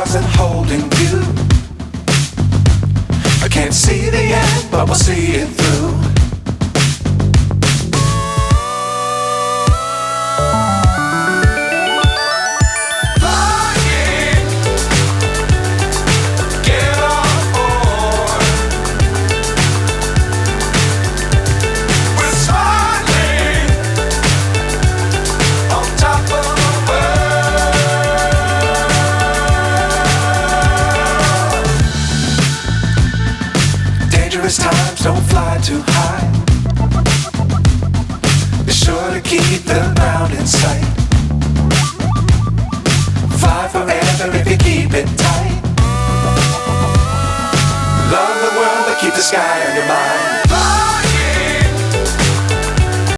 stars and holding you. I can't see the end, but we'll see it through. Times don't fly too high. Be sure to keep the ground in sight. Fly forever if you keep it tight. Love the world but keep the sky on your mind.